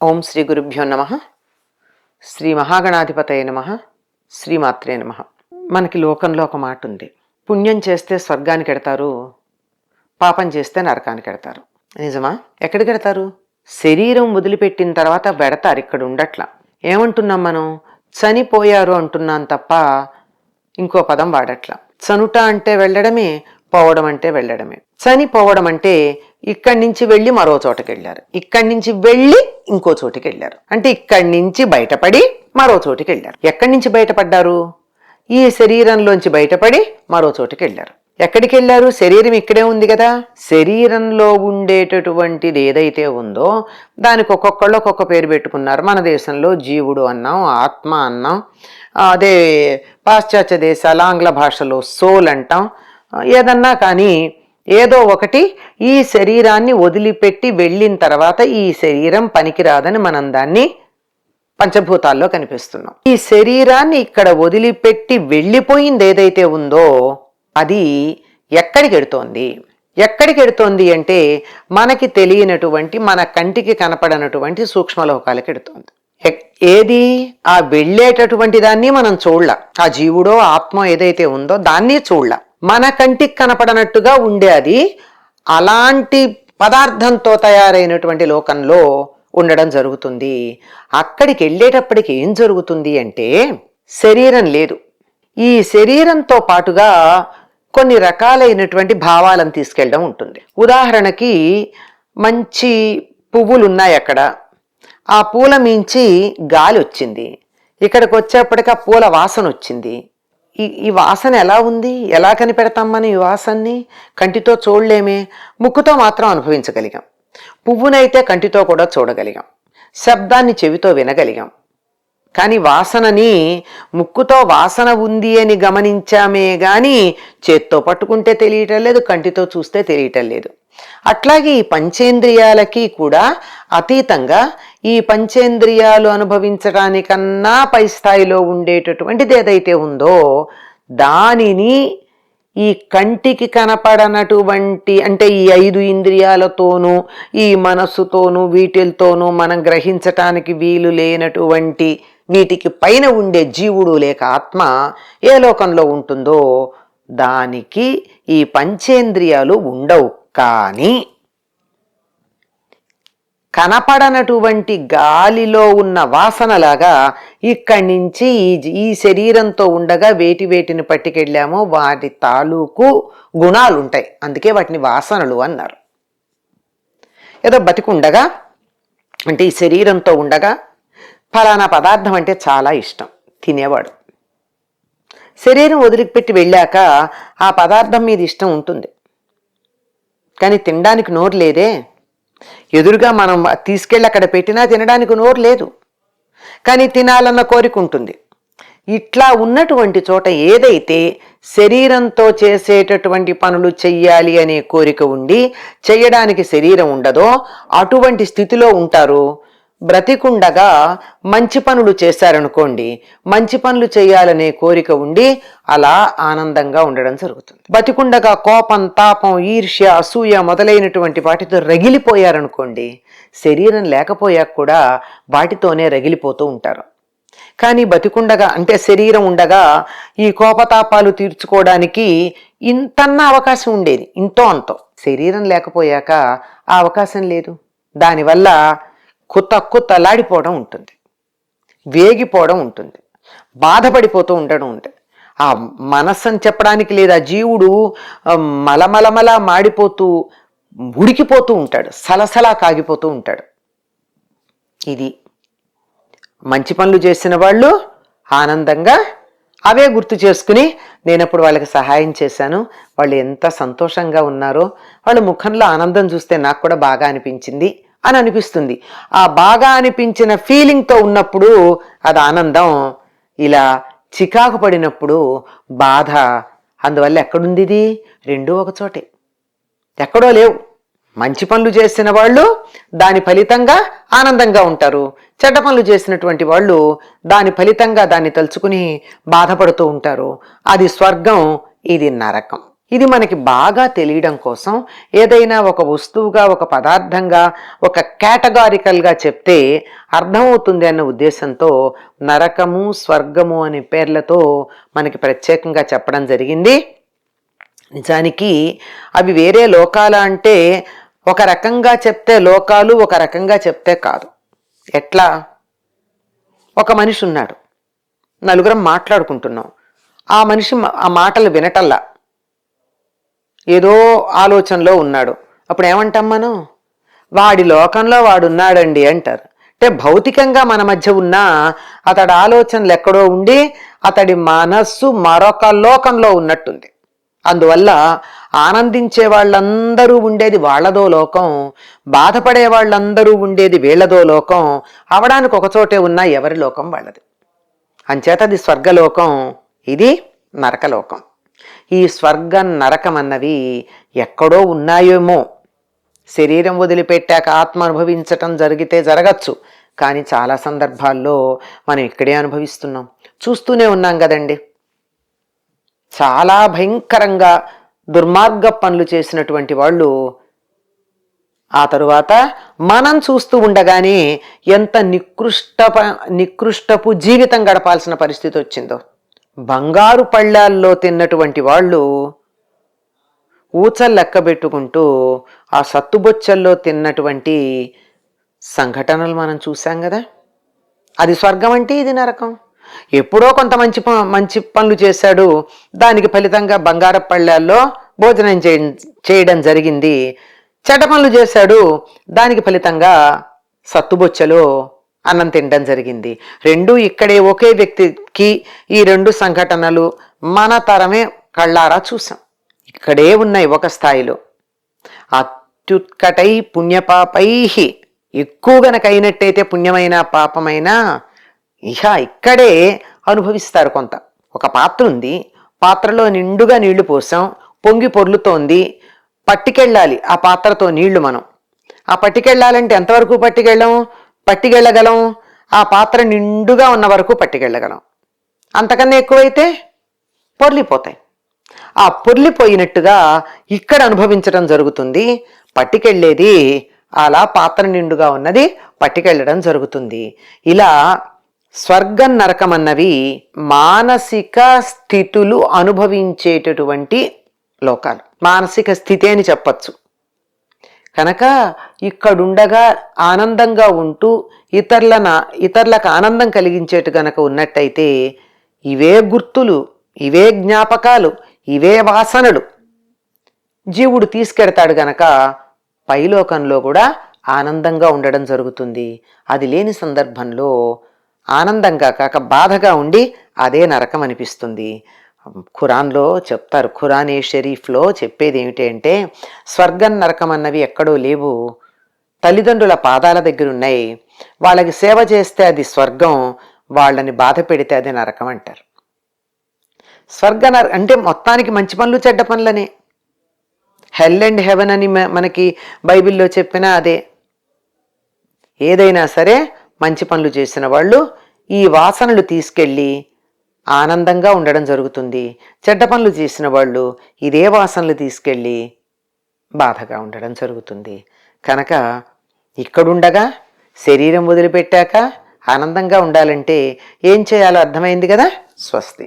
ఓం శ్రీ గురుభ్యో నమ. శ్రీ మహాగణాధిపతయ నమ. శ్రీమాత్రే నమ. మనకి లోకంలో ఒక మాట ఉంది, పుణ్యం చేస్తే స్వర్గానికి ఎడతారు, పాపం చేస్తే నరకానికి ఎడతారు. నిజమా? ఎక్కడికి ఎడతారు? శరీరం వదిలిపెట్టిన తర్వాత పెడతారు, ఇక్కడ ఉండట్లా. ఏమంటున్నాం మనం? చనిపోయారు అంటున్నాం తప్ప ఇంకో పదం వాడట్లా. చనుట అంటే వెళ్ళడమే, పోవడం అంటే వెళ్ళడమే. చనిపోవడం అంటే ఇక్కడి నుంచి వెళ్ళి మరో చోటకి వెళ్ళారు, ఇక్కడి నుంచి వెళ్ళి ఇంకో చోటికి వెళ్ళారు. అంటే ఇక్కడి నుంచి బయటపడి మరో చోటికి వెళ్ళారు. ఎక్కడి నుంచి బయటపడ్డారు? ఈ శరీరంలోంచి బయటపడి మరో చోటికి వెళ్ళారు. ఎక్కడికి వెళ్ళారు? శరీరం ఇక్కడే ఉంది కదా. శరీరంలో ఉండేటటువంటిది ఏదైతే ఉందో దానికి ఒక్కొక్కళ్ళు ఒక్కొక్క పేరు పెట్టుకున్నారు. మన దేశంలో జీవుడు అన్నాం, ఆత్మ అన్నాం. అదే పాశ్చాత్య దేశాల ఆంగ్ల భాషలో సోల్ అంటాం. ఏదన్నా కానీ ఏదో ఒకటి ఈ శరీరాన్ని వదిలిపెట్టి వెళ్ళిన తర్వాత ఈ శరీరం పనికిరాదని మనం దాన్ని పంచభూతాల్లో కనిపిస్తున్నాం. ఈ శరీరాన్ని ఇక్కడ వదిలిపెట్టి వెళ్ళిపోయింది ఏదైతే ఉందో అది ఎక్కడికి ఎడుతోంది? ఎక్కడికి ఎడుతోంది అంటే మనకి తెలియనటువంటి, మన కంటికి కనపడనటువంటి సూక్ష్మలోకాలకి ఎడుతోంది. ఏది? ఆ వెళ్ళేటటువంటి దాన్ని మనం చూడలా. ఆ జీవుడో ఆత్మ ఏదైతే ఉందో దాన్ని చూడలా. మన కంటికి కనపడనట్టుగా ఉండే అది అలాంటి పదార్థంతో తయారైనటువంటి లోకంలో ఉండడం జరుగుతుంది. అక్కడికి వెళ్ళేటప్పటికి ఏం జరుగుతుంది అంటే శరీరం లేదు. ఈ శరీరంతో పాటుగా కొన్ని రకాలైనటువంటి భావాలను తీసుకెళ్ళడం ఉంటుంది. ఉదాహరణకి మంచి పువ్వులు ఉన్నాయి అక్కడ, ఆ పూల మించి గాలి వచ్చింది, ఇక్కడికి వచ్చేప్పటికి ఆ పూల వాసన వచ్చింది. ఈ వాసన ఎలా ఉంది? ఎలా కనిపెడతాం మనం ఈ వాసనని? కంటితో చూడలేమే, ముక్కుతో మాత్రం అనుభవించగలిగాం. పువ్వునైతే కంటితో కూడా చూడగలిగాం, శబ్దాన్ని చెవితో వినగలిగాం. కానీ వాసనని ముక్కుతో వాసన ఉంది అని గమనించామే గాని చేత్తో పట్టుకుంటే తెలియటం లేదు, కంటితో చూస్తే తెలియటం లేదు. అట్లాగే ఈ పంచేంద్రియాలకి కూడా అతీతంగా ఈ పంచేంద్రియాలు అనుభవించడానికన్నా పై స్థాయిలో ఉండేటటువంటిది ఏదైతే ఉందో దానిని ఈ కంటికి కనపడనటువంటి, అంటే ఈ 5 ఇంద్రియాలతోనూ ఈ మనస్సుతోనూ వీటితోనూ మనం గ్రహించటానికి వీలు లేనటువంటి వీటికి పైన ఉండే జీవుడు లేక ఆత్మ ఏ లోకంలో ఉంటుందో దానికి ఈ పంచేంద్రియాలు ఉండవు. కానీ కనపడనటువంటి గాలిలో ఉన్న వాసనలాగా ఇక్కడి నుంచి ఈ శరీరంతో ఉండగా వేటిని పట్టుకెళ్ళామో వాటి తాలూకు గుణాలు ఉంటాయి. అందుకే వాటిని వాసనలు అన్నారు. ఏదో బతికుండగా, అంటే ఈ శరీరంతో ఉండగా ఫలానా పదార్థం అంటే చాలా ఇష్టం తినేవాడు. శరీరం వదిలిపెట్టి వెళ్ళాక ఆ పదార్థం మీద ఇష్టం ఉంటుంది, కానీ తినడానికి నోరు లేదే. ఎదురుగా మనం తీసుకెళ్ళి అక్కడ పెట్టినా తినడానికి నోరు లేదు, కానీ తినాలన్న కోరిక ఉంటుంది. ఇట్లా ఉన్నటువంటి చోట ఏదైతే శరీరంతో చేసేటటువంటి పనులు చెయ్యాలి అనే కోరిక ఉండి చెయ్యడానికి శరీరం ఉండదో అటువంటి స్థితిలో ఉంటారు. బ్రతికుండగా మంచి పనులు చేశారనుకోండి, మంచి పనులు చేయాలనే కోరిక ఉండి అలా ఆనందంగా ఉండడం జరుగుతుంది. బతికుండగా కోపం, తాపం, ఈర్ష్య, అసూయ మొదలైనటువంటి వాటితో రగిలిపోయారనుకోండి, శరీరం లేకపోయాక కూడా వాటితోనే రగిలిపోతూ ఉంటారు. కానీ బతికుండగా, అంటే శరీరం ఉండగా ఈ కోపతాపాలు తీర్చుకోవడానికి ఇంతన్నా అవకాశం ఉండేది, ఇంతో అంతో. శరీరం లేకపోయాక ఆ అవకాశం లేదు. దానివల్ల కుత్తలాడిపోవడం ఉంటుంది, వేగిపోవడం ఉంటుంది, బాధపడిపోతూ ఉండడం ఉంటుంది. ఆ మనస్సు అని చెప్పడానికి లేదు, ఆ జీవుడు మలమలమలా మాడిపోతూ ఉడికిపోతూ ఉంటాడు, సలసలా కాగిపోతూ ఉంటాడు. ఇది మంచి పనులు చేసిన వాళ్ళు ఆనందంగా అవే గుర్తు చేసుకుని నేనప్పుడు వాళ్ళకి సహాయం చేశాను, వాళ్ళు ఎంత సంతోషంగా ఉన్నారో, వాళ్ళ ముఖంలో ఆనందం చూస్తే నాకు కూడా బాగా అనిపించింది అని అనిపిస్తుంది. ఆ బాగా అనిపించిన ఫీలింగ్తో ఉన్నప్పుడు అది ఆనందం. ఇలా చికాకు పడినప్పుడు బాధ. అందువల్ల ఎక్కడుంది ఇది? రెండూ ఒకచోటే, ఎక్కడో లేవు. మంచి పనులు చేసిన వాళ్ళు దాని ఫలితంగా ఆనందంగా ఉంటారు, చెడ్డ పనులు చేసినటువంటి వాళ్ళు దాని ఫలితంగా దాన్ని తలుచుకుని బాధపడుతూ ఉంటారు. అది స్వర్గం, ఇది నరకం. ఇది మనకి బాగా తెలియడం కోసం ఏదైనా ఒక వస్తువుగా, ఒక పదార్థంగా, ఒక కేటగారికల్గా చెప్తే అర్థమవుతుంది అన్న ఉద్దేశంతో నరకము, స్వర్గము అనే పేర్లతో మనకి ప్రత్యేకంగా చెప్పడం జరిగింది. నిజానికి అవి వేరే లోకాల అంటే ఒక రకంగా చెప్తే లోకాలు, ఒక రకంగా చెప్తే కాదు. ఎట్లా? ఒక మనిషి ఉన్నాడు, నలుగురం మాట్లాడుకుంటున్నాం, ఆ మనిషి ఆ మాటలు వినటల్లా ఏదో ఆలోచనలో ఉన్నాడు. అప్పుడు ఏమంటాం మనం? వాడి లోకంలో వాడున్నాడండి అంటారు. అంటే భౌతికంగా మన మధ్య ఉన్నా అతడి ఆలోచనలు ఎక్కడో ఉండి అతడి మనస్సు మరొక లోకంలో ఉన్నట్టుంది. అందువల్ల ఆనందించే వాళ్ళందరూ ఉండేది వాళ్ళదో లోకం, బాధపడే వాళ్ళందరూ ఉండేది వీళ్ళదో లోకం, అవడానికి ఒకచోటే ఉన్న ఎవరి లోకం వాళ్ళది. అంచేత అది స్వర్గలోకం, ఇది నరకలోకం. ఈ స్వర్గం నరకం అన్నవి ఎక్కడో ఉన్నాయేమో, శరీరం వదిలిపెట్టాక ఆత్మ అనుభవించటం జరిగితే జరగచ్చు, కానీ చాలా సందర్భాల్లో మనం ఇక్కడే అనుభవిస్తున్నాం, చూస్తూనే ఉన్నాం కదండి. చాలా భయంకరంగా దుర్మార్గ పనులు చేసినటువంటి వాళ్ళు ఆ తరువాత మనం చూస్తూ ఉండగానే ఎంత నికృష్టపు జీవితం గడపాల్సిన పరిస్థితి వచ్చిందో. బంగారు పళ్ళాల్లో తిన్నటువంటి వాళ్ళు ఊచలు లెక్కబెట్టుకుంటూ ఆ సత్తుబొచ్చల్లో తిన్నటువంటి సంఘటనలు మనం చూసాం కదా. అది స్వర్గం అంటే ఇది నరకం. ఎప్పుడో కొంత మంచి పనులు చేశాడు, దానికి ఫలితంగా బంగారు పళ్ళాల్లో భోజనం చేయడం జరిగింది. చెడ్డ పనులు చేశాడు, దానికి ఫలితంగా సత్తుబొచ్చలో అన్నం తినడం జరిగింది. రెండూ ఇక్కడే ఒకే వ్యక్తికి ఈ రెండు సంఘటనలు మన తరమే కళ్ళారా చూసాం. ఇక్కడే ఉన్నాయి ఒక స్థాయిలో. అత్యుత్కటై పుణ్యపాపై, ఎక్కువ గనక అయినట్టయితే పుణ్యమైన పాపమైనా ఇక్కడే అనుభవిస్తారు. కొంత ఒక పాత్ర ఉంది, పాత్రలో నిండుగా నీళ్లు పోసాం, పొంగి పొర్లుతోంది, పట్టుకెళ్ళాలి ఆ పాత్రతో నీళ్లు. మనం ఆ పట్టుకెళ్ళాలంటే ఎంతవరకు పట్టుకెళ్ళగలం? ఆ పాత్ర నిండుగా ఉన్న వరకు పట్టుకెళ్ళగలం. అంతకన్నా ఎక్కువైతే పొర్లిపోతాయి. ఆ పొర్లిపోయినట్టుగా ఇక్కడ అనుభవించడం జరుగుతుంది. పట్టుకెళ్ళేది అలా పాత్ర నిండుగా ఉన్నది పట్టుకెళ్ళడం జరుగుతుంది. ఇలా స్వర్గం నరకం అన్నవి మానసిక స్థితులు అనుభవించేటటువంటి లోకాలు, మానసిక స్థితి అని చెప్పచ్చు. కనుక ఇక్కడుండగా ఆనందంగా ఉంటూ ఇతరులకు ఆనందం కలిగించేటు గనక ఉన్నట్టయితే ఇవే గుర్తులు, ఇవే జ్ఞాపకాలు, ఇవే వాసనలు జీవుడు తీసుకెడతాడు గనక పైలోకంలో కూడా ఆనందంగా ఉండడం జరుగుతుంది. అది లేని సందర్భంలో ఆనందంగా కాక బాధగా ఉండి అదే నరకం అనిపిస్తుంది. ఖురాన్లో చెప్తారు, ఖురానే షరీఫ్లో చెప్పేది ఏమిటి అంటే, స్వర్గం నరకం అన్నవి ఎక్కడో లేవు, తల్లిదండ్రుల పాదాల దగ్గర ఉన్నాయి. వాళ్ళకి సేవ చేస్తే అది స్వర్గం, వాళ్ళని బాధ పెడితే అది నరకం అంటారు. అంటే మొత్తానికి మంచి పనులు చెడ్డ పనులనే. హెల్ అండ్ హెవెన్ అని మనకి బైబిల్లో చెప్పినా అదే. ఏదైనా సరే మంచి పనులు చేసిన వాళ్ళు ఈ వాసనలు తీసుకెళ్ళి ఆనందంగా ఉండడం జరుగుతుంది. చెడ్డ పనులు చేసిన వాళ్ళు ఇదే వాసనలు తీసుకెళ్ళి బాధగా ఉండడం జరుగుతుంది. కనుక ఇక్కడుండగా శరీరం వదిలిపెట్టాక ఆనందంగా ఉండాలంటే ఏం చేయాలో అర్థమైంది కదా. స్వస్తి.